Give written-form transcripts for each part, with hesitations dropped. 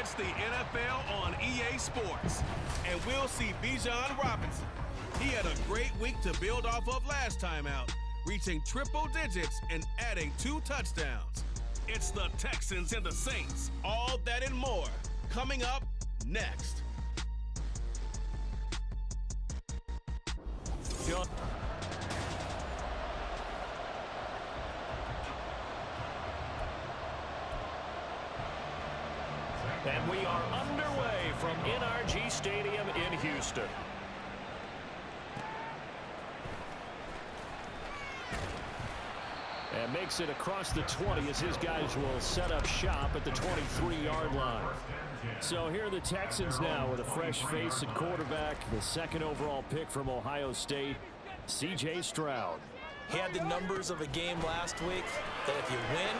It's the NFL on EA Sports, and we'll see Bijan Robinson. He had a great week to build off of last time out, reaching triple digits and adding 2 touchdowns. It's the Texans and the Saints, all that and more, coming up next. And we are underway from NRG Stadium in Houston. And makes it across the 20 as his guys will set up shop at the 23-yard line. So here are the Texans now with a fresh face at quarterback, the second overall pick from Ohio State, C.J. Stroud. He had the numbers of a game last week that if you win,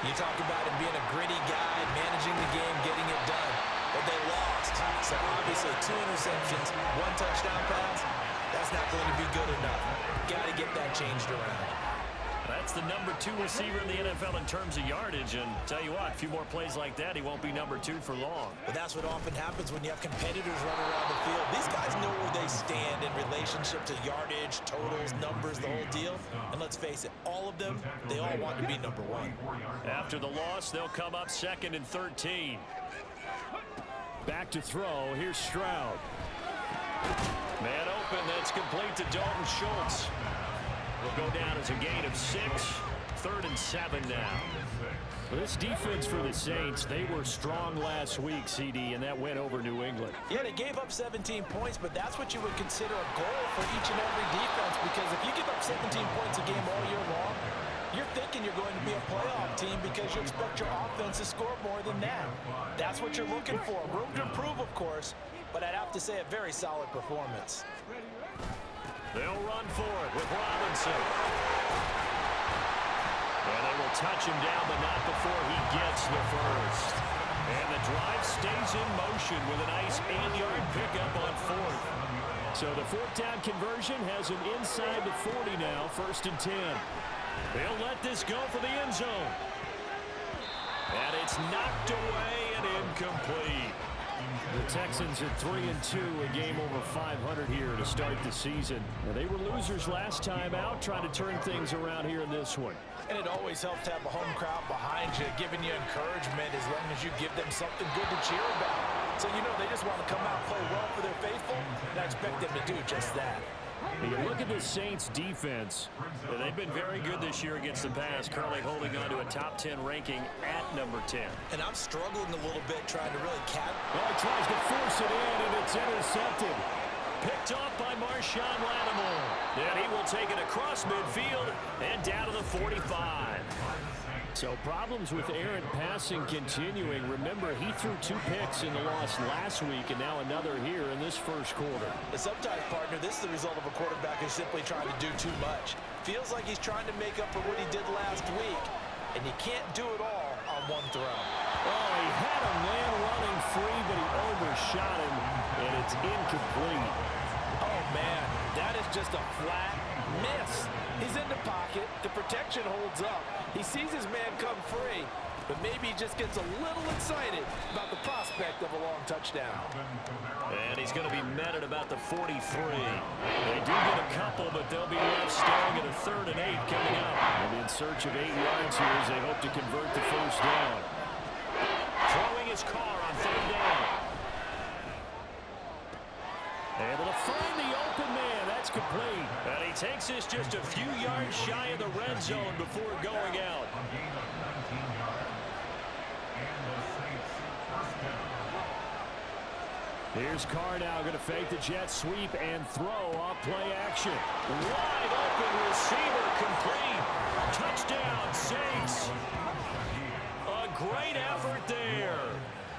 you talk about him being a gritty guy, managing the game, getting it done. But they lost. So obviously 2 interceptions, 1 touchdown pass, that's not going to be good enough. Got to get that changed around. That's the number 2 receiver in the NFL in terms of yardage. And tell you what, a few more plays like that, he won't be number 2 for long. But that's what often happens when you have competitors running around the field. These guys know where they stand in relationship to yardage, totals, numbers, the whole deal. And let's face it, all of them, they all want to be number 1. After the loss, they'll come up 2nd and 13. Back to throw. Here's Stroud. Man open. That's complete to Dalton Schultz. Will go down as a gain of 6. 3rd and 7 now. Well, this defense for the Saints, they were strong last week, CD, and that went over New England. Yeah, they gave up 17 points, but that's what you would consider a goal for each and every defense, because if you give up 17 points a game all year long, you're thinking you're going to be a playoff team because you expect your offense to score more than that. That's what you're looking for. Room to improve, of course, but I'd have to say a very solid performance. They'll run for it with Robinson. And they will touch him down, but not before he gets the first. And the drive stays in motion with a nice 8-yard pickup on 4th. So the 4th down conversion has him inside the 40 now, 1st and 10. They'll let this go for the end zone. And it's knocked away and incomplete. The Texans at 3-2, a game over 500 here to start the season. Now, they were losers last time out, trying to turn things around here in this one. And it always helps to have a home crowd behind you, giving you encouragement as long as you give them something good to cheer about. So you know they just want to come out and play well for their faithful, and I expect them to do just that. You look at the Saints defense. They've been very good this year against the pass, currently holding on to a top 10 ranking at number 10. And I'm struggling a little bit trying to really catch. Well, he tries to force it in, and it's intercepted. Picked off by Marshawn Lattimore. And he will take it across midfield and down to the 45. So problems with errant passing continuing. Remember, he threw 2 picks in the loss last week and now another here in this first quarter. Sometimes, partner, this is the result of a quarterback who's simply trying to do too much. Feels like he's trying to make up for what he did last week, and you can't do it all on 1 throw. Oh, he had a man running free, but he overshot him, and it's incomplete. Oh, man, that is just a flat miss. He's in the pocket. The protection holds up. He sees his man come free, but maybe he just gets a little excited about the prospect of a long touchdown. And he's going to be met at about the 43. They do get a couple, but they'll be left staring at a 3rd and 8 coming up. And in search of 8 yards here as they hope to convert the first down. Throwing his car on 3rd down. Able to find the open man. That's complete. And he takes this just a few yards shy of the red zone before going out. Here's Carr now going to fake the jet sweep and throw off play action. Wide open receiver complete. Touchdown Saints. A great effort there.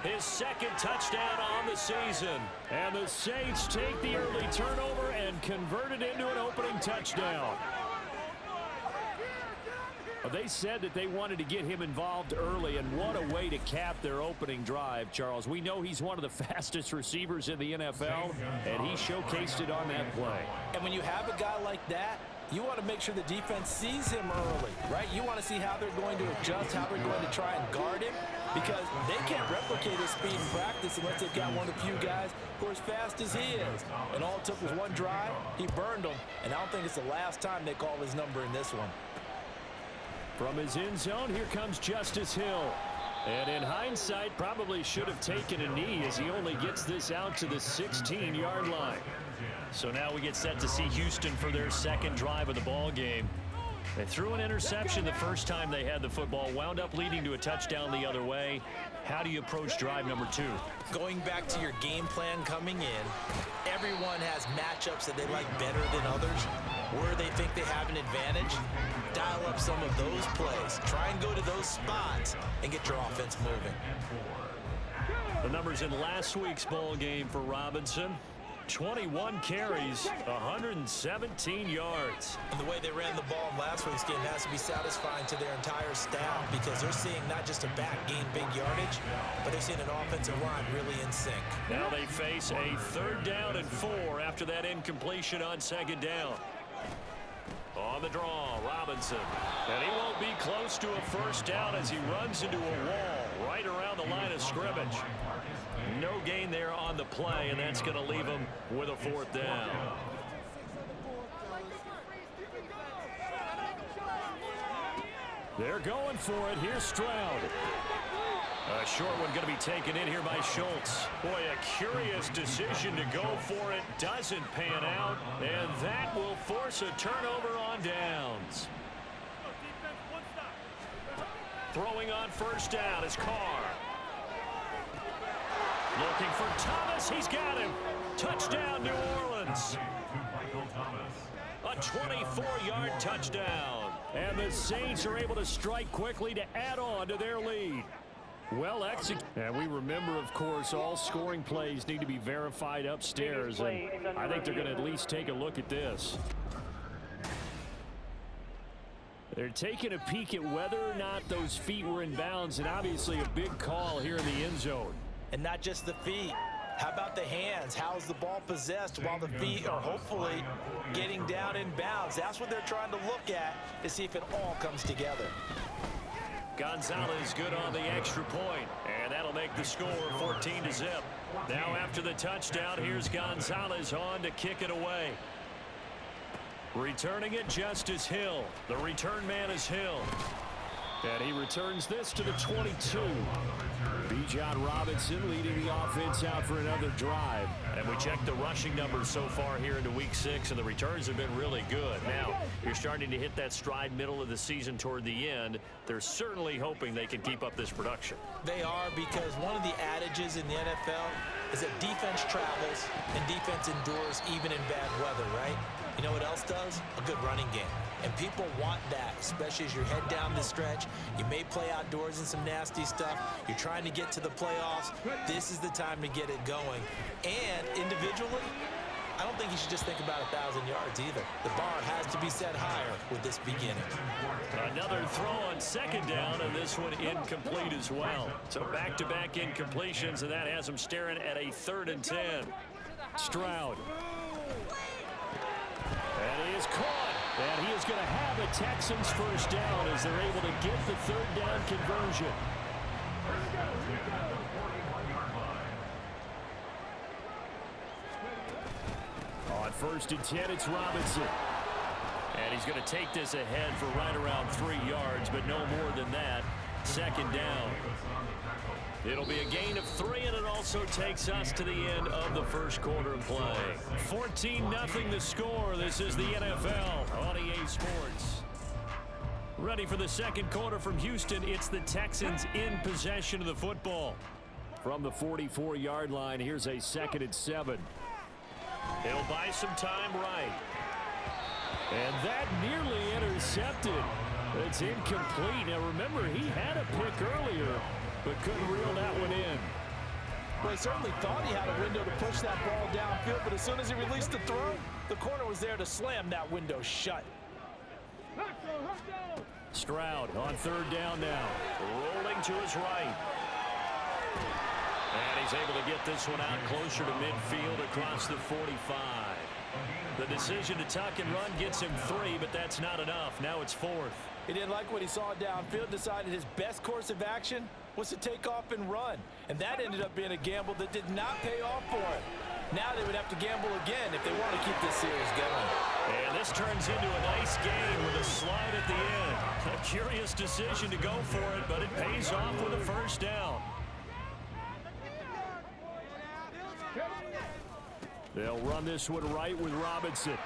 His 2nd touchdown on the season. And the Saints take the early turnover and convert it into an opening touchdown. They said that they wanted to get him involved early, and what a way to cap their opening drive, Charles. We know he's one of the fastest receivers in the NFL, and he showcased it on that play. And when you have a guy like that, You want to make sure the defense sees him early, right? You want to see how they're going to adjust, how they're going to try and guard him, because they can't replicate his speed in practice unless they've got one of the few guys who are as fast as he is. And all it took was one drive. He burned them, and I don't think it's the last time they call his number in this one. From his end zone, here comes Justice Hill. And in hindsight, probably should have taken a knee as he only gets this out to the 16-yard line. So now we get set to see Houston for their second drive of the ball game. They threw an interception the first time they had the football, wound up leading to a touchdown the other way. How do you approach drive number 2? Going back to your game plan coming in, everyone has matchups that they like better than others, where they think they have an advantage. Dial up some of those plays. Try and go to those spots and get your offense moving. The numbers in last week's ball game for Robinson: 21 carries, 117 yards. And the way they ran the ball in last week's game has to be satisfying to their entire staff, because they're seeing not just a back gain big yardage, but they're seeing an offensive line really in sync. Now they face a 3rd down and 4 after that incompletion on 2nd down. On the draw, Robinson. And he won't be close to a 1st down as he runs into a wall right around the line of scrimmage. No gain there on the play, and that's going to leave him with a 4th down. They're going for it. Here's Stroud. A short one going to be taken in here by Schultz. Boy, a curious decision to go for it. Doesn't pan out, and that will force a turnover on downs. Throwing on 1st down is Carr. Looking for Thomas. He's got him. Touchdown, New Orleans. A 24-yard touchdown. And the Saints are able to strike quickly to add on to their lead. Well executed. And we remember, of course, all scoring plays need to be verified upstairs. And I think they're going to at least take a look at this. They're taking a peek at whether or not those feet were in bounds, and obviously a big call here in the end zone. And not just the feet. How about the hands? How's the ball possessed while the feet are hopefully getting down in bounds? That's what they're trying to look at to see if it all comes together. Gonzalez good on the extra point, and that'll make the score 14-0. Now after the touchdown, here's Gonzalez on to kick it away. Returning it, Justice Hill. The return man is Hill. And he returns this to the 22. Bijan Robinson leading the offense out for another drive. And we checked the rushing numbers so far here into week 6, and the returns have been really good. Now, you're starting to hit that stride middle of the season toward the end. They're certainly hoping they can keep up this production. They are, because one of the adages in the NFL is that defense travels and defense endures even in bad weather, right? You know what else does? A good running game. And people want that, especially as you head down the stretch. You may play outdoors in some nasty stuff. You're trying to get to the playoffs. This is the time to get it going. And individually, I don't think you should just think about 1,000 yards either. The bar has to be set higher with this beginning. Another throw on 2nd down, and this one incomplete as well. So back-to-back incompletions, and that has him staring at a 3rd and 10. Stroud. And he is caught. And he is going to have a Texans 1st down as they're able to get the 3rd down conversion. On 1st and 10, it's Robinson. And he's going to take this ahead for right around 3 yards, but no more than that. 2nd down. It'll be a gain of 3, and it also takes us to the end of the 1st quarter of play. 14-0 the score. This is the NFL on EA Sports. Ready for the 2nd quarter from Houston. It's the Texans in possession of the football. From the 44-yard line, here's a 2nd and 7. He'll buy some time right. And that nearly intercepted. It's incomplete. Now remember, he had a pick earlier, but couldn't reel that one in. Well, he certainly thought he had a window to push that ball downfield, but as soon as he released the throw, the corner was there to slam that window shut. Stroud on 3rd down now. Rolling to his right. And he's able to get this one out closer to midfield across the 45. The decision to tuck and run gets him 3, but that's not enough. Now it's 4th. He didn't like what he saw downfield, decided his best course of action was to take off and run. And that ended up being a gamble that did not pay off for him. Now they would have to gamble again if they want to keep this series going. And this turns into a nice gain with a slide at the end. A curious decision to go for it, but it pays off with a first down. They'll run this one right with Robinson.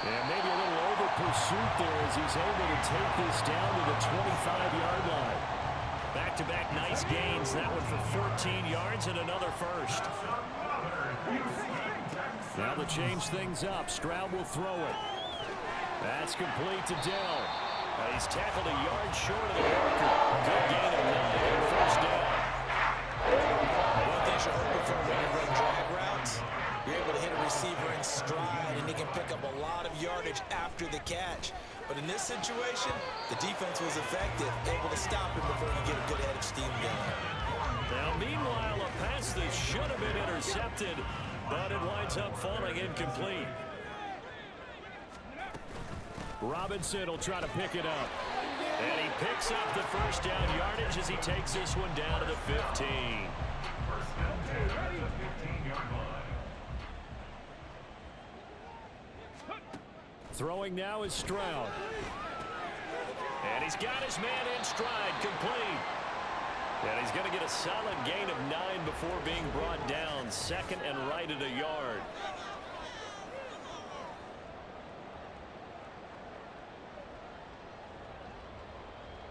And maybe a little over pursuit there as he's able to take this down to the 25-yard line. Back-to-back nice gains. That one for 14 yards and another first. Now to change things up, Stroud will throw it. That's complete to Dell. He's tackled a yard short of the marker. Good gain of 9, first down. One thing you're hoping for when you run drag routes, you're able to hit a receiver in stride, and he can pick up a lot of yardage after the catch. But in this situation, the defense was effective, able to stop him before you get a good head of steam going. Now, meanwhile, a pass that should have been intercepted, but it winds up falling incomplete. Robinson will try to pick it up. And he picks up the first down yardage as he takes this one down to the 15. Throwing now is Stroud. And he's got his man in stride, complete. And he's going to get a solid gain of 9 before being brought down. Second and right at a yard.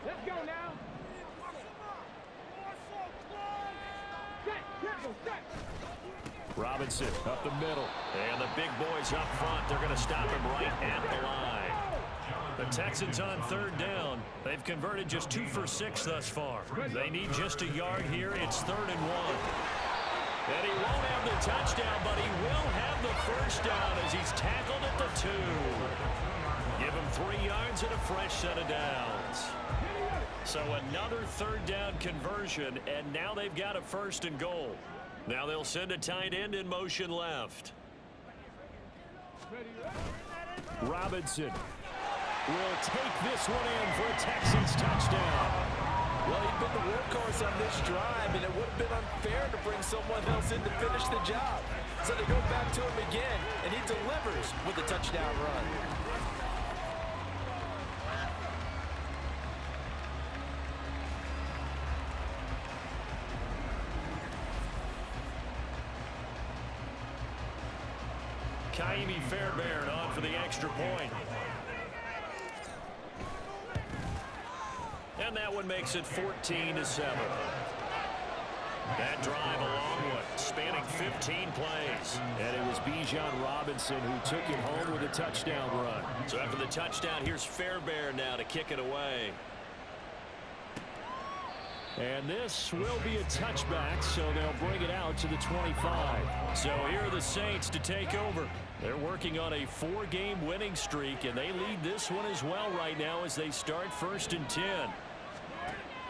Let's go now. Robinson up the middle. And the big boys up front. They're going to stop him right at the line. The Texans on third down. They've converted just 2 for 6 thus far. They need just a yard here. It's 3rd and 1. And he won't have the touchdown, but he will have the first down as he's tackled at the 2. Give him 3 yards and a fresh set of downs. So another third down conversion, and now they've got a 1st and goal. Now they'll send a tight end in motion left. Robinson will take this one in for a Texans touchdown. Well, he'd been the workhorse on this drive, and it would have been unfair to bring someone else in to finish the job. So they go back to him again, and he delivers with a touchdown run. Kaimi Fairbairn on for the extra point. And that one makes it 14-7. That drive a long one, spanning 15 plays. And it was Bijan Robinson who took it home with a touchdown run. So after the touchdown, here's Fairbairn now to kick it away. And this will be a touchback, so they'll bring it out to the 25. So here are the Saints to take over. They're working on a 4-game winning streak, and they lead this one as well right now as they start 1st and 10.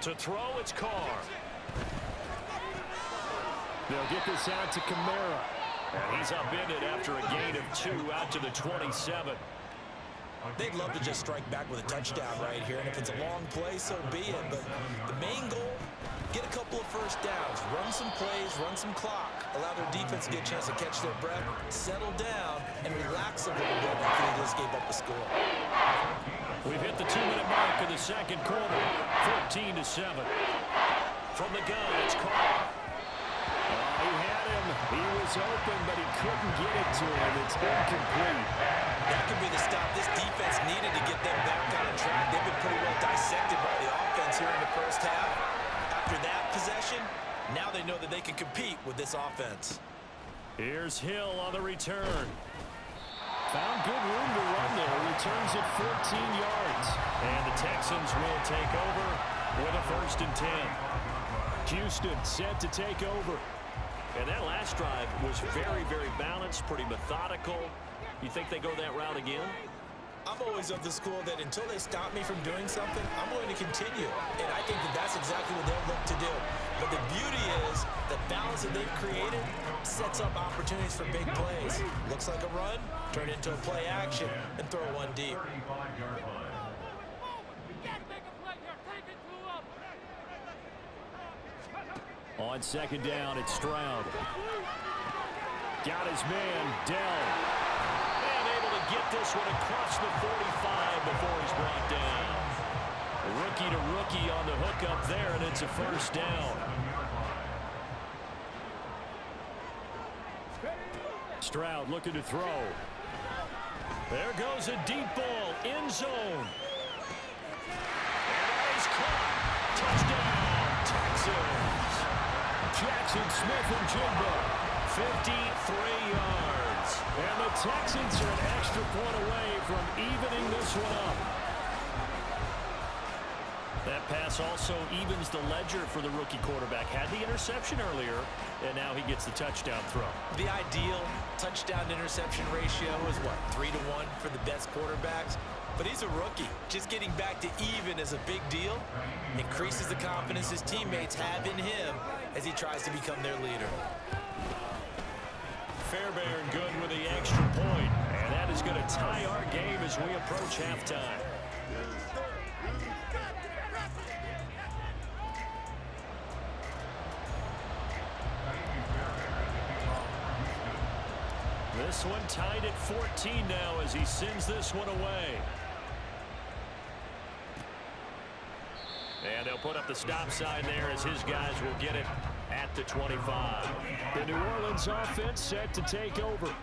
To throw, it's Carr. They'll get this out to Kamara. And he's upended after a gain of 2 out to the 27. They'd love to just strike back with a touchdown right here, and if it's a long play, so be it. But the main goal, get a couple of first downs, run some plays, run some clock, allow their defense to get a chance to catch their breath, settle down, and relax a little bit after they just gave up the score. We've hit the 2-minute mark of the second quarter, 14-7. From the gun, it's Carr. He had him. He was open, but he couldn't get it to him. It's incomplete. That could be the stop this defense needed to get them back on track. They've been pretty well dissected by the offense here in the first half. After that possession, now they know that they can compete with this offense. Here's Hill on the return. Found good room to run there. Returns at 14 yards. And the Texans will take over with a 1st and 10. Houston set to take over. And that last drive was very, very balanced, pretty methodical. You think they go that route again? I'm always of the school that until they stop me from doing something, I'm going to continue. And I think that that's exactly what they'll look to do. But the beauty is the balance that they've created sets up opportunities for big plays. Looks like a run, turn it into a play action, and throw one deep. On second down, it's Stroud. Got his man, Dell. And able to get this one across the 45 before he's brought down. Rookie to rookie on the hook up there, and it's a first down. Stroud looking to throw. There goes a deep ball, end zone. And he's caught. Touchdown, Texans. Jackson Smith and Jigba, 53 yards. And the Texans are an extra point away from evening this one up. That pass also evens the ledger for the rookie quarterback. Had the interception earlier, and now he gets the touchdown throw. The ideal touchdown-interception ratio is, what, 3-to-1 for the best quarterbacks? But he's a rookie. Just getting back to even is a big deal. Increases the confidence his teammates have in him as he tries to become their leader. Fairbairn good with the extra point. And that is going to tie our game as we approach halftime. This one tied at 14 now as he sends this one away. And they'll put up the stop sign there as his guys will get it at the 25. The New Orleans offense set to take over.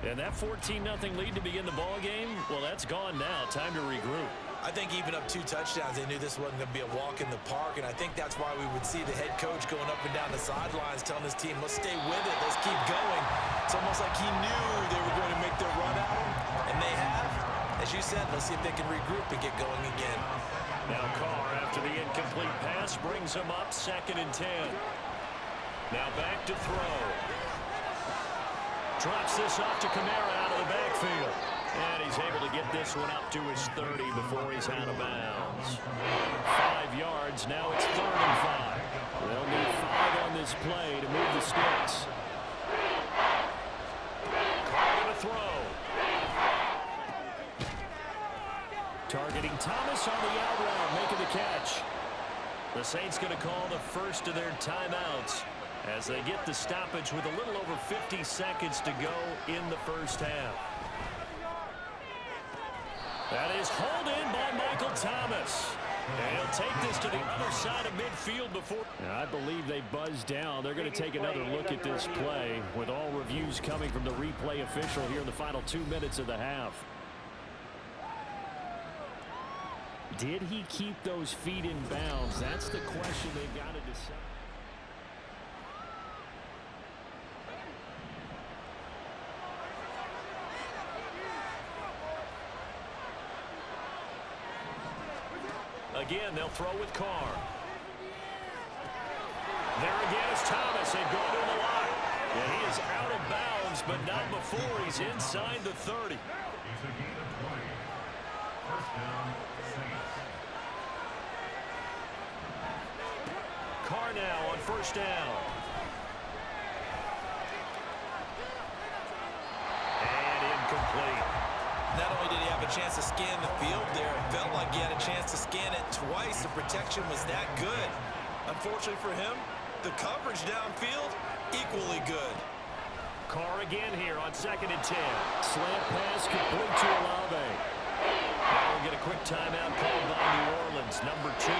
And that 14-0 lead to begin the ball game, well, that's gone now. Time to regroup. I think even up 2 touchdowns, they knew this wasn't going to be a walk in the park, and I think that's why we would see the head coach going up and down the sidelines telling his team, let's stay with it, let's keep going. It's almost like he knew they were going to make their run at him, and they have. As you said, let's see if they can regroup and get going again. Now Carr, after the incomplete pass, brings him up 2nd and 10. Now back to throw. Drops this off to Kamara out of the backfield. And he's able to get this one up to his 30 before he's out of bounds. 5 yards. Now it's 3rd and 5. They'll need 5 on this play to move the sticks. Carr to throw. Targeting Thomas on the out route, making the catch. The Saints going to call the first of their timeouts as they get the stoppage with a little over 50 seconds to go in the first half. That is hauled in by Michael Thomas. And he'll take this to the other side of midfield before. I believe they buzzed down. They're going to take another look at this play with all reviews coming from the replay official here in the final 2 minutes of the half. Did he keep those feet in bounds? That's the question they've got to decide. Again, they'll throw with Carr. There again is Thomas. They go to the line. And he is out of bounds, but not before he's inside the 30. Carr now on 1st down. And incomplete. Not only did he have a chance to scan the field there, it felt like he had a chance to scan it twice. The protection was that good. Unfortunately for him, the coverage downfield, equally good. Carr again here on 2nd and 10. Slant pass complete to Olave. Now we'll get a quick timeout called by New Orleans, number 2,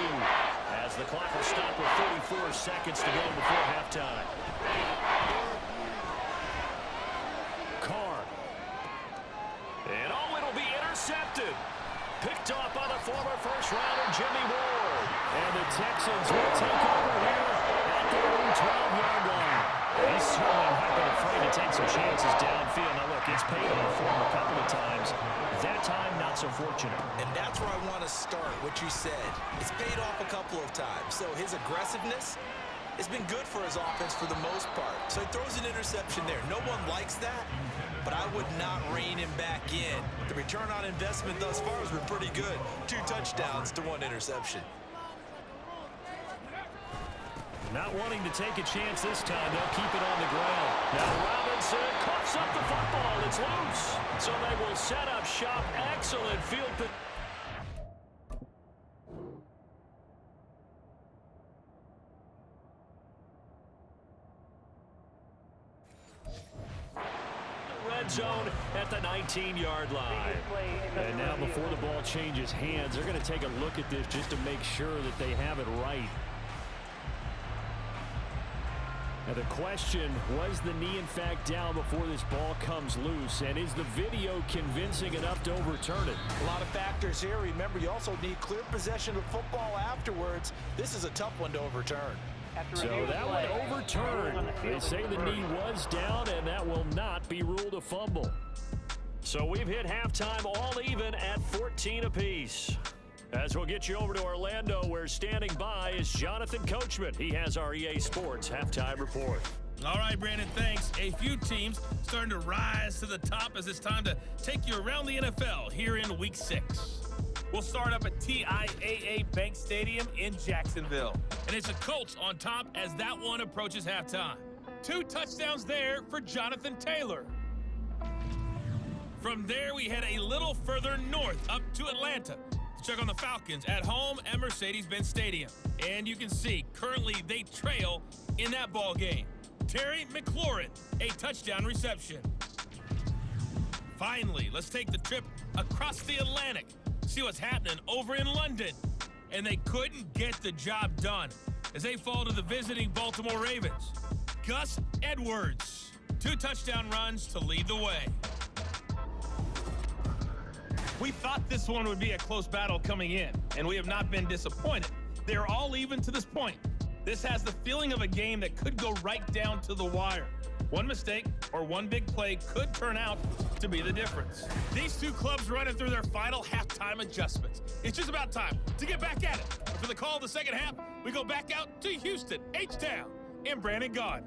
as the clock will stop with 34 seconds to go before halftime. Carr. And oh, it'll be intercepted. Picked off by the former first-rounder Jimmy Ward. And the Texans will take over here at their own 12-yard line. He's certainly not been afraid to take some chances downfield. Now, look, it's paid off for him a couple of times. That time, not so fortunate. And that's where I want to start, what you said. It's paid off a couple of times. So his aggressiveness has been good for his offense for the most part. So he throws an interception there. No one likes that, but I would not rein him back in. The return on investment thus far has been pretty good. 2 touchdowns to 1 interception. Not wanting to take a chance this time. They'll keep it on the ground. Now Robinson coughs up the football. It's loose. So they will set up shop. Excellent field position. Red zone at the 19-yard line. And now before the ball changes hands, they're going to take a look at this just to make sure that they have it right. Now the question, was the knee in fact down before this ball comes loose? And is the video convincing enough to overturn it? A lot of factors here. Remember, you also need clear possession of football afterwards. This is a tough one to overturn. So that one overturned. They say the knee was down, and that will not be ruled a fumble. So we've hit halftime all even at 14 apiece. As we'll get you over to Orlando, where standing by is Jonathan Coachman. He has our EA Sports halftime report. All right, Brandon, thanks. A few teams starting to rise to the top as it's time to take you around the NFL here in Week 6. We'll start up at TIAA Bank Stadium in Jacksonville. And it's the Colts on top as that one approaches halftime. 2 touchdowns there for Jonathan Taylor. From there, we head a little further north up to Atlanta to check on the Falcons at home at Mercedes-Benz Stadium. And you can see currently they trail in that ball game. Terry McLaurin, a touchdown reception. Finally, let's take the trip across the Atlantic. See what's happening over in London. And they couldn't get the job done as they fall to the visiting Baltimore Ravens. Gus Edwards, 2 touchdown runs to lead the way. We thought this one would be a close battle coming in, and we have not been disappointed. They're all even to this point. This has the feeling of a game that could go right down to the wire. One mistake or one big play could turn out to be the difference. These 2 clubs running through their final halftime adjustments. It's just about time to get back at it. For the call of the second half, we go back out to Houston, H-Town, and Brandon Gaudin.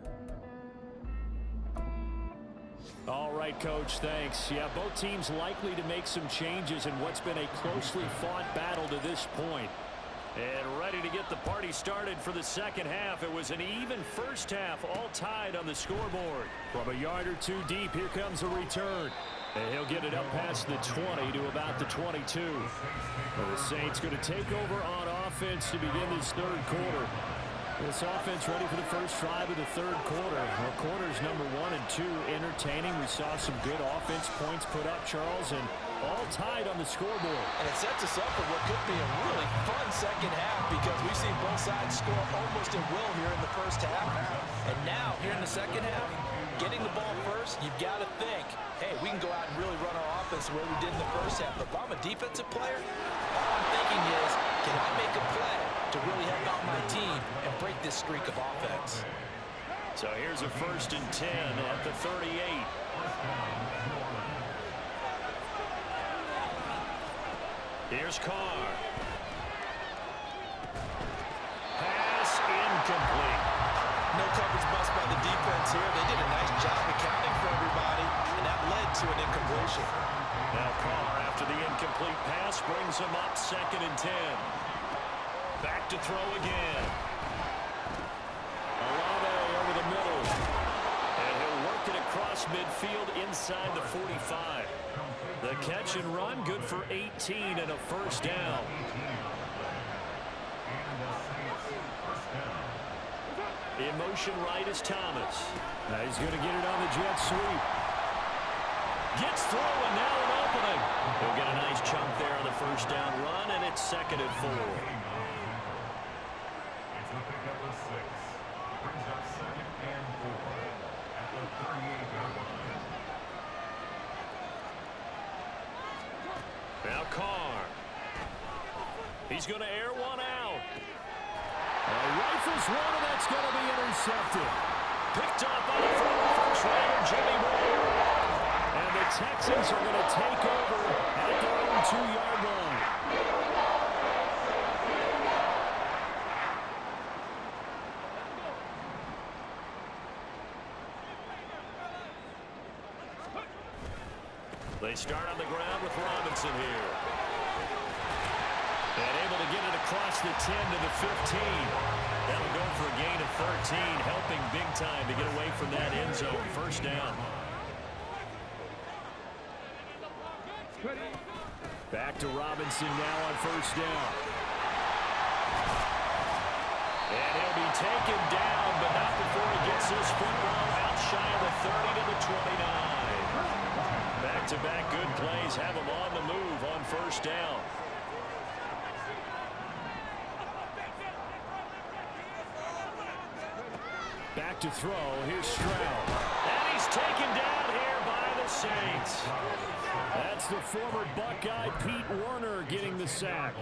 All right, Coach, thanks. Yeah, both teams likely to make some changes in what's been a closely fought battle to this point. And ready to get the party started for the second half. It was an even first half, all tied on the scoreboard. From a yard or 2 deep, here comes a return. And he'll get it up past the 20 to about the 22. Well, the Saints going to take over on offense to begin this third quarter. This offense ready for the first drive of the third quarter. Well, quarters number 1 and 2 entertaining. We saw some good offense points put up, Charles, and all tied on the scoreboard. And it sets us up for what could be a really fun second half because we've seen both sides score almost at will here in the first half. And now, here in the second half, getting the ball first, you've got to think, hey, we can go out and really run our offense the way we did in the first half. But if I'm a defensive player, all I'm thinking is, can I make a play to really help out my team and break this streak of offense? So here's a 1st and 10 at the 38. Here's Carr. Pass incomplete. No coverage bust by the defense here. They did a nice job accounting for everybody, and that led to an incompletion. Now Carr, after the incomplete pass, brings him up 2nd and 10. Back to throw again. Olave over the middle. And he'll work it across midfield inside the 45. The catch and run, good for 18 and a first down. In motion right is Thomas. Now he's going to get it on the jet sweep. Gets through, and now an opening. He'll get a nice chunk there on the first down run, and it's 2nd and 4. Now Carr. He's going to air one out. Rifles one, and that's going to be intercepted. Picked up by the first rounder, Jimmy Moore. And the Texans are going to take over at their own 2-yard line. They start on the ground with Robinson here. And able to get it across the 10 to the 15. That'll go for a gain of helping big time to get away from that end zone. First down. Back to Robinson now on first down. And he'll be taken down, but not before he gets his foot roll out shy of the 30 to the 29. Back-to-back good plays have him on the move on first down. Back to throw. Here's Stroud. And he's taken down here by the Saints. That's the former Buckeye Pete Werner getting the sack.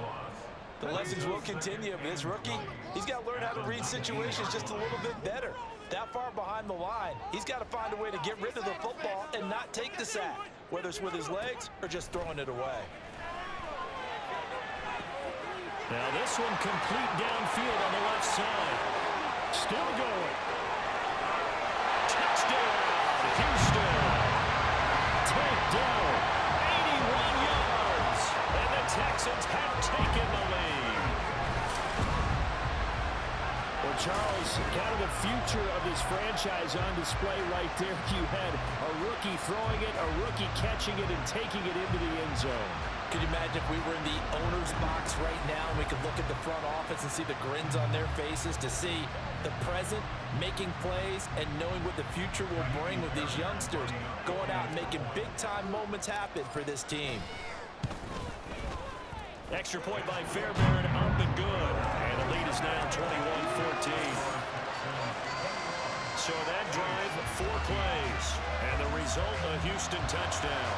The lessons will continue. This rookie, he's got to learn how to read situations just a little bit better. That far behind the line, he's got to find a way to get rid of the football and not take the sack, whether it's with his legs or just throwing it away. Now this one complete downfield on the left side. Still going. Touchdown, Houston. Takedown, 81 yards. And the Texans have taken the lead. Well, Charles, kind of the future of this franchise on display right there. You had a rookie throwing it, a rookie catching it, and taking it into the end zone. Could you imagine if we were in the owner's box right now and we could look at the front office and see the grins on their faces, to see the present making plays and knowing what the future will bring with these youngsters going out and making big-time moments happen for this team. Extra point by Fairbairn, up and good. And the lead is now 21-14. So that drive, 4 plays. And the result, a Houston touchdown.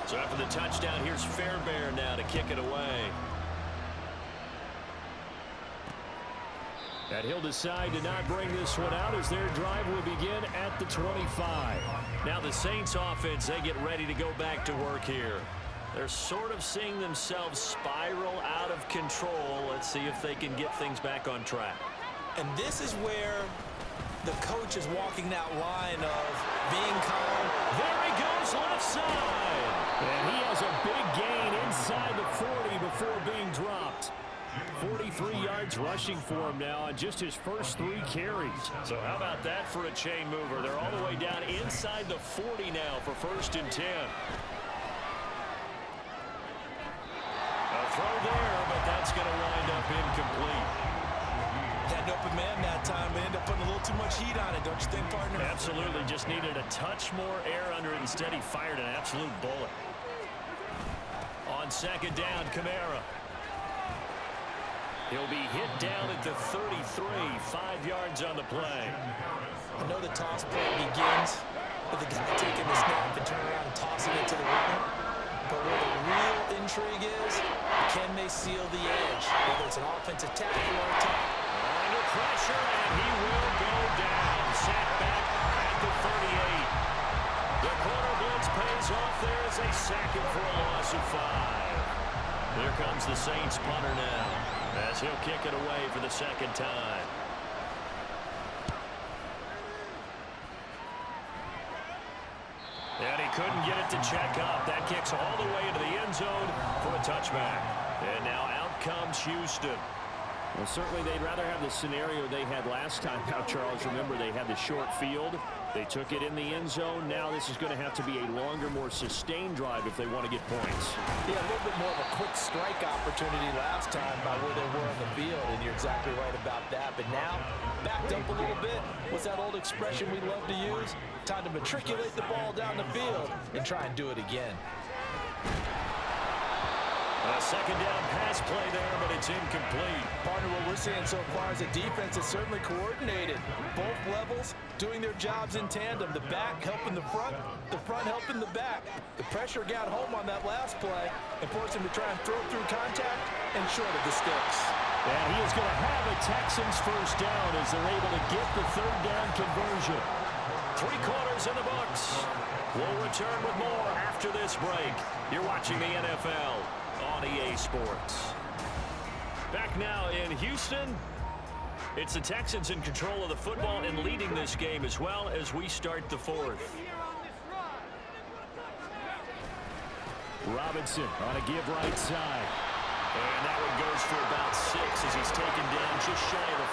So after the touchdown, here's Fairbairn now to kick it away. And he'll decide to not bring this one out as their drive will begin at the 25. Now the Saints offense, they get ready to go back to work here. They're sort of seeing themselves spiral out of control. Let's see if they can get things back on track. And this is where the coach is walking that line of being calm. There he goes, left side. And he has a big gain inside the 40 before being dropped. 43 yards rushing for him now on just his first 3 carries. So how about that for a chain mover? They're all the way down inside the 40 now for 1st and 10. A throw there, but that's going to wind up incomplete. Had an open man that time, but ended up putting a little too much heat on it, don't you think, partner? Absolutely, just needed a touch more air under it. Instead, he fired an absolute bullet. On 2nd down, Kamara. He'll be hit down at the 33, 5 yards on the play. I know the toss play begins with the guy taking the snap and turning around and tossing it to the runner. But where the real intrigue is, can they seal the edge? Whether it's an offensive tackle or a tackle. Under pressure, and he will go down. Sacked back at the 38. The corner blitz pays off there as they sack him for a loss of 5. Here comes the Saints punter now, as he'll kick it away for the 2nd time. And he couldn't get it to check up. That kicks all the way into the end zone for a touchback. And now out comes Houston. Well, certainly they'd rather have the scenario they had last time. Now, Charles, remember they had the short field. They took it in the end zone. Now this is going to have to be a longer, more sustained drive if they want to get points. Yeah, a little bit more of a quick strike opportunity last time by where they were on the field, and you're exactly right about that. But now, backed up a little bit. What's that old expression we love to use? Time to matriculate the ball down the field and try and do it again. A 2nd down pass play there, but it's incomplete. Partner, what we're seeing so far is a defense that's certainly coordinated. Both levels doing their jobs in tandem. The back helping the front helping the back. The pressure got home on that last play and forced him to try and throw through contact and short of the sticks. And he is going to have a Texans 1st down as they're able to get the 3rd down conversion. 3 quarters in the books. We'll return with more after this break. You're watching the NFL on EA Sports. Back now in Houston. It's the Texans in control of the football and leading this game as well as we start the fourth. Robinson on a give right side. And that one goes for about 6 as he's taken down just shy of the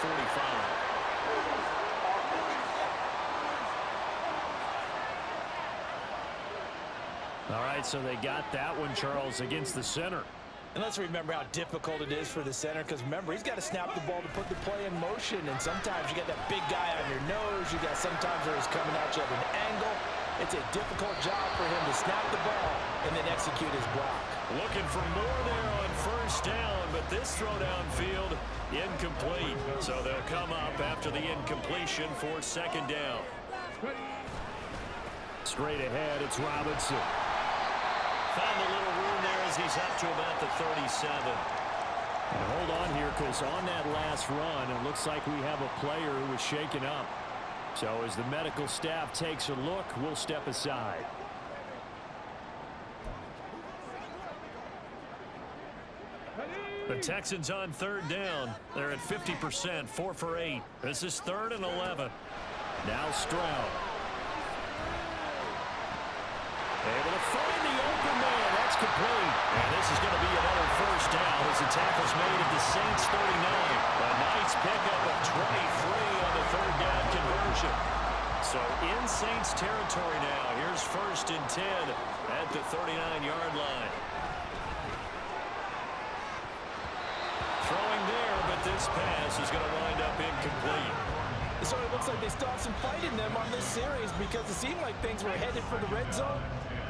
45. All right, so they got that one, Charles, against the center. And let's remember how difficult it is for the center, because remember, he's got to snap the ball to put the play in motion, and sometimes you got that big guy on your nose. You got sometimes where he's coming at you at an angle. It's a difficult job for him to snap the ball and then execute his block. Looking for more there on first down, but this throw downfield incomplete. So they'll come up after the incompletion for second down. Straight ahead, it's Robinson. Found a little room there as he's up to about the 37. And hold on here, because on that last run, it looks like we have a player who was shaken up. So as the medical staff takes a look, we'll step aside. The Texans on third down. They're at 50%, 4 for 8. This is 3rd and 11. Now Stroud. Able to find the open man. That's complete. And this is going to be another first down as the tackle's made at the Saints 39. A nice pickup of 23 on the third down conversion. So in Saints territory now. Here's 1st and 10 at the 39-yard line. Throwing there, but this pass is going to wind up incomplete. So it looks like they still have some fight in them on this series, because it seemed like things were headed for the red zone.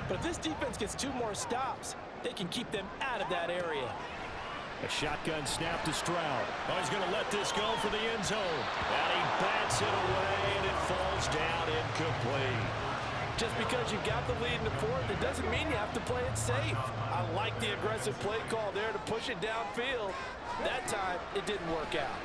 But if this defense gets 2 more stops, they can keep them out of that area. A shotgun snap to Stroud. Oh, he's going to let this go for the end zone. And he bats it away, and it falls down incomplete. Just because you got the lead in the fourth, it doesn't mean you have to play it safe. I like the aggressive play call there to push it downfield. That time, it didn't work out.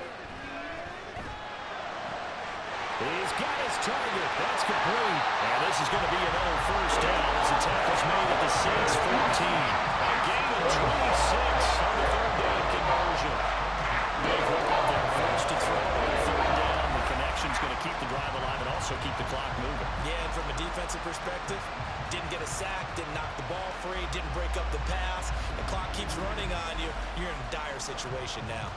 He's got his target. That's complete. And this is going to be another first down as the tackle's made at the Saints 14. A gain of 26 on the third down conversion. Big hook up there. First to throw on third down. The connection's going to keep the drive alive and also keep the clock moving. Yeah, and from a defensive perspective, didn't get a sack, didn't knock the ball free, didn't break up the pass. The clock keeps running on you. You're in a dire situation now.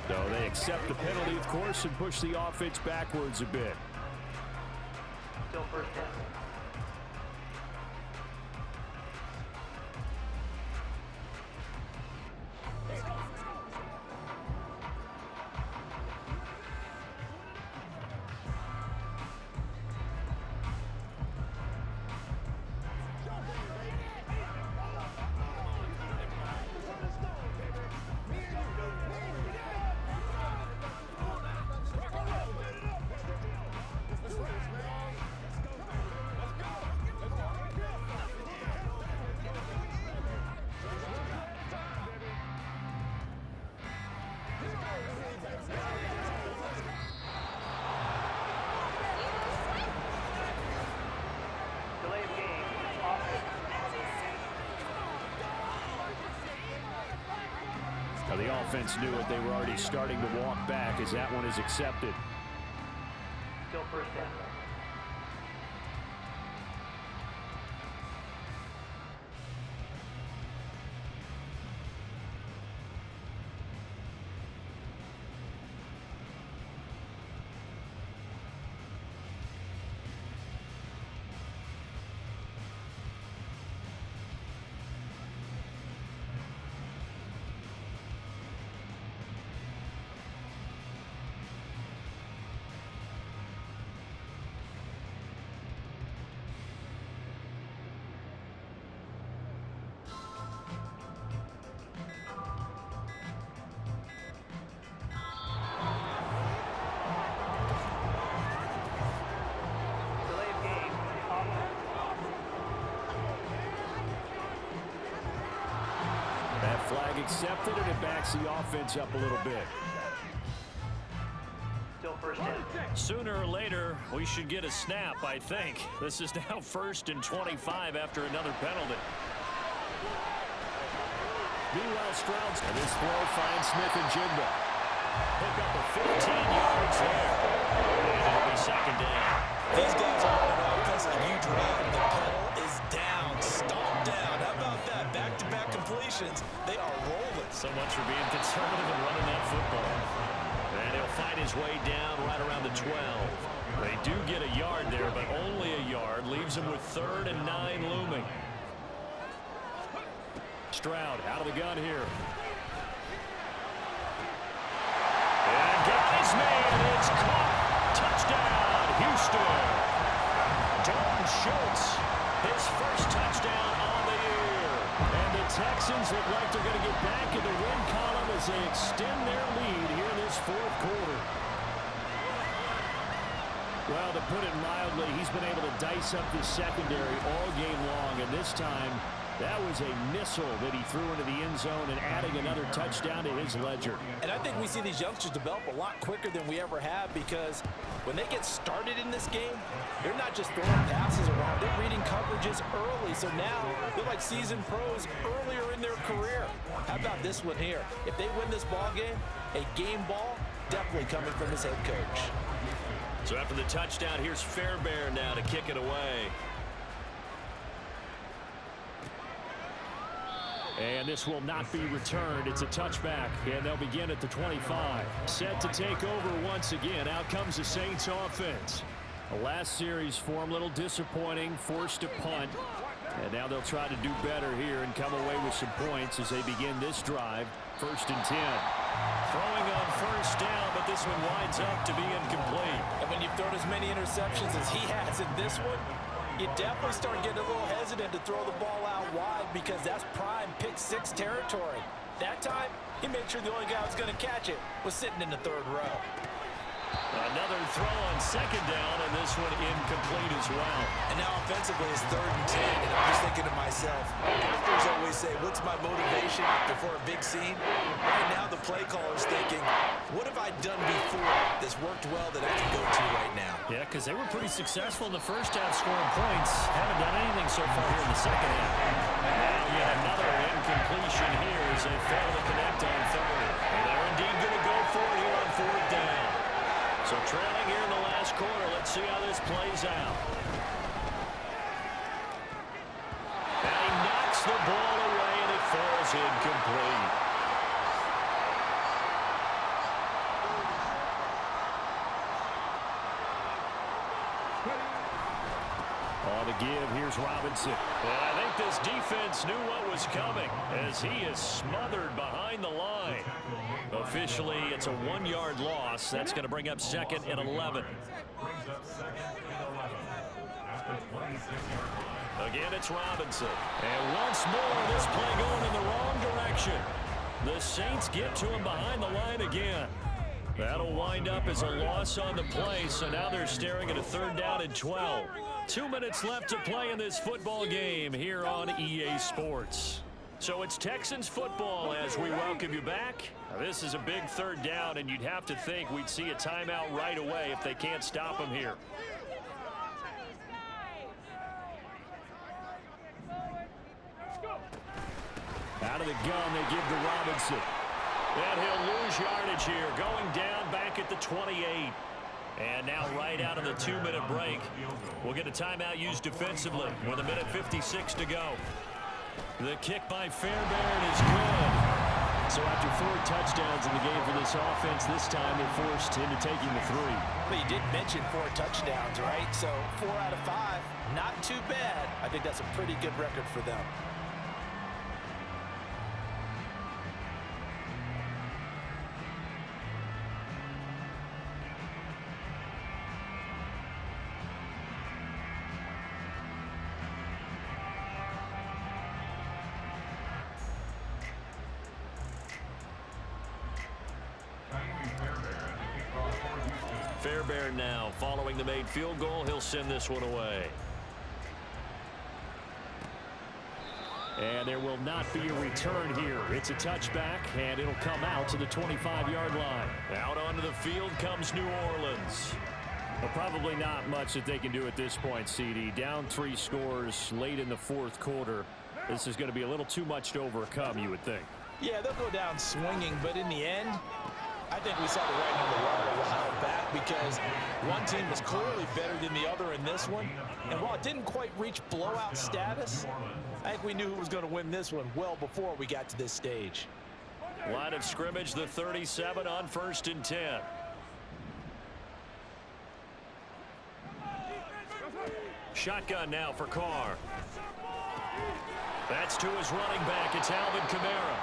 So they accept the penalty, of course, and push the offense backwards a bit. Still first down. Now the offense knew it. They were already starting to walk back as that one is accepted. Still first down. That flag accepted, and it backs the offense up a little bit. Still first down. Sooner or later, we should get a snap, I think. This is now 1st and 25 after another penalty. Meanwhile, Stroud's and this throw finds Smith and Jigba. Pick up a 15 yards there. And it'll be 2nd down. These guys are on an offense like you drive. The pedal is down, stomped down. How about that? Back-to-back completions. They are rolling. So much for being conservative and running that football. And he'll find his way down right around the 12. They do get a yard there, but only a yard. Leaves him with 3rd and 9 looming. Stroud out of the gun here. And got his man. It's caught. Touchdown, Houston. Dalton Schultz, his first touchdown on the year. And the Texans look like they're going to get back in the win column as they extend their lead here in this 4th quarter. Well, to put it mildly, he's been able to dice up this secondary all game long, and this time that was a missile that he threw into the end zone and adding another touchdown to his ledger. And I think we see these youngsters develop a lot quicker than we ever have, because when they get started in this game, they're not just throwing passes around. They're reading coverages early. So now they're like seasoned pros earlier in their career. How about this one here? If they win this ball game, a game ball definitely coming from his head coach. So after the touchdown, here's Fairbairn now to kick it away. And this will not be returned. It's a touchback, and they'll begin at the 25. Set to take over once again. Out comes the Saints offense. The last series for them, a little disappointing, forced to punt. And now they'll try to do better here and come away with some points as they begin this drive. 1st and 10. Throwing on 1st down, but this one winds up to be incomplete. And when you've thrown as many interceptions as he has in this one, you definitely start getting a little hesitant to throw the ball out wide, because that's prime pick-6 territory. That time, he made sure the only guy who was going to catch it was sitting in the 3rd row. Another throw on 2nd down, and this one incomplete as well. And now offensively it's 3rd and 10, and I'm just thinking to myself, actors always say, what's my motivation before a big scene? Right now the play caller's thinking, what have I done before that's worked well that I can go to right now? Yeah, because they were pretty successful in the first half scoring points. Haven't done anything so far here in the second half. Now yet another incompletion here as they fail to connect on 3rd. And they're indeed going to go for it here on 4th down. So trailing here in the last quarter. Let's see how this plays out. And he knocks the ball away, and it falls incomplete. On the give, here's Robinson. And I think this defense knew what was coming as he is smothered behind the line. Officially, it's a 1-yard loss. That's going to bring up 2nd and 11. Again, it's Robinson. And once more, this play going in the wrong direction. The Saints get to him behind the line again. That'll wind up as a loss on the play, so now they're staring at a 3rd down and 12. 2 minutes left to play in this football game here on EA Sports. So it's Texans football as we welcome you back. Now, this is a big 3rd down, and you'd have to think we'd see a timeout right away if they can't stop him here. Out of the gun, they give to Robinson. And he'll lose yardage here, going down back at the 28. And now right out of the 2-minute break, we'll get a timeout used defensively with 1:56 to go. The kick by Fairbairn is good. So after 4 touchdowns in the game for this offense, this time they're forced into taking the 3. But you did mention 4 touchdowns, right? So 4 out of 5, not too bad. I think that's a pretty good record for them. Fairbairn now, following the made field goal, he'll send this one away. And there will not be a return here. It's a touchback, and it'll come out to the 25-yard line. Out onto the field comes New Orleans. Well, probably not much that they can do at this point, CD. Down 3 scores late in the fourth quarter. This is going to be a little too much to overcome, you would think. Yeah, they'll go down swinging, but in the end, I think we saw the writing on the wall a while back because one team was clearly better than the other in this one. And while it didn't quite reach blowout status, I think we knew who was going to win this one well before we got to this stage. Line of scrimmage, the 37 on 1st and 10. Shotgun now for Carr. That's to his running back. It's Alvin Kamara.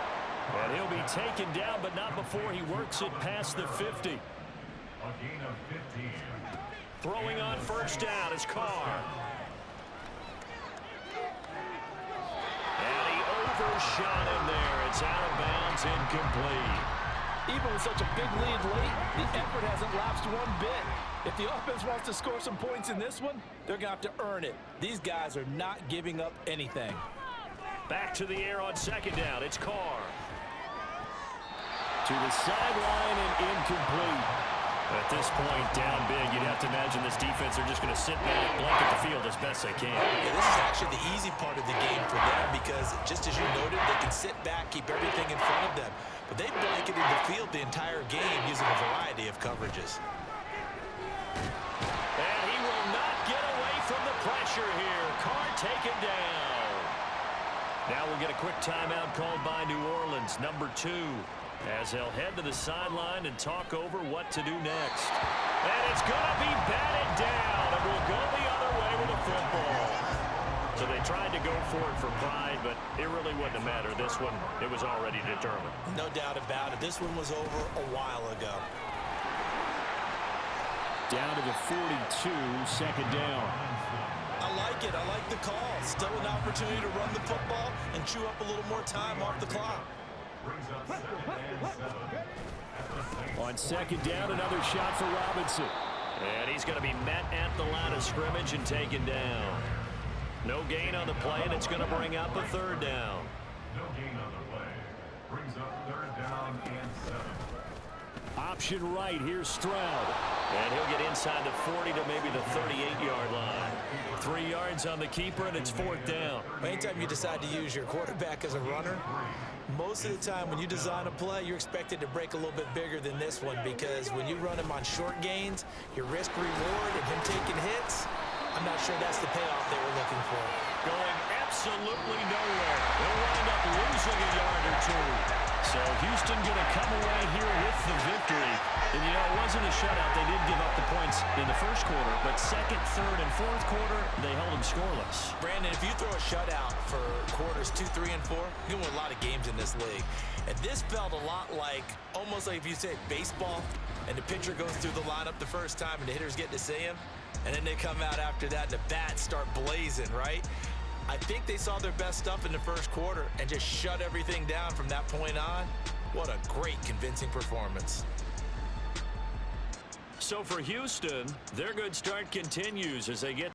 And he'll be taken down, but not before he works it past the 50. A gain of 15. Throwing on 1st down is Carr. And he overshot him there. It's out of bounds, incomplete. Even with such a big lead late, the effort hasn't lapsed one bit. If the offense wants to score some points in this one, they're going to have to earn it. These guys are not giving up anything. Back to the air on 2nd down. It's Carr. To the sideline and incomplete. At this point, down big, you'd have to imagine this defense are just going to sit back, blanket the field as best they can. Yeah, this is actually the easy part of the game for them because, just as you noted, they can sit back, keep everything in front of them. But they've blanketed the field the entire game using a variety of coverages. And he will not get away from the pressure here. Carr taken down. Now we'll get a quick timeout called by New Orleans, number 2. As they'll head to the sideline and talk over what to do next. And it's going to be batted down, and we'll go the other way with the football. So they tried to go for it for pride, but it really wouldn't have mattered. This one, it was already determined. No doubt about it. This one was over a while ago. Down to the 42, 2nd down. I like it. I like the call. Still an opportunity to run the football and chew up a little more time off the clock. On 2nd down, another shot for Robinson. And he's going to be met at the line of scrimmage and taken down. No gain on the play, and it's going to bring up a 3rd down. No gain on the play. Brings up 3rd down and 7. Option right, here's Stroud. And he'll get inside the 40 to maybe the 38-yard line. 3 yards on the keeper, and it's 4th down. Anytime you decide to use your quarterback as a runner, most of the time when you design a play, you're expected to break a little bit bigger than this one because when you run him on short gains, your risk-reward and him taking hits, I'm not sure that's the payoff they were looking for. Going absolutely nowhere. They'll wind up losing a yard or 2. So Houston going to come away here with the victory. And, you know, it wasn't a shutout. They did give up the points in the 1st quarter, but 2nd, 3rd, and 4th quarter, they held them scoreless. Brandon, if you throw a shutout for quarters 2, 3, and 4, you're going to win a lot of games in this league. And this felt a lot like, almost like if you said baseball, and the pitcher goes through the lineup the first time and the hitters get to see him, and then they come out after that and the bats start blazing, right? I think they saw their best stuff in the 1st quarter and just shut everything down from that point on. What a great, convincing performance. So for Houston, their good start continues as they get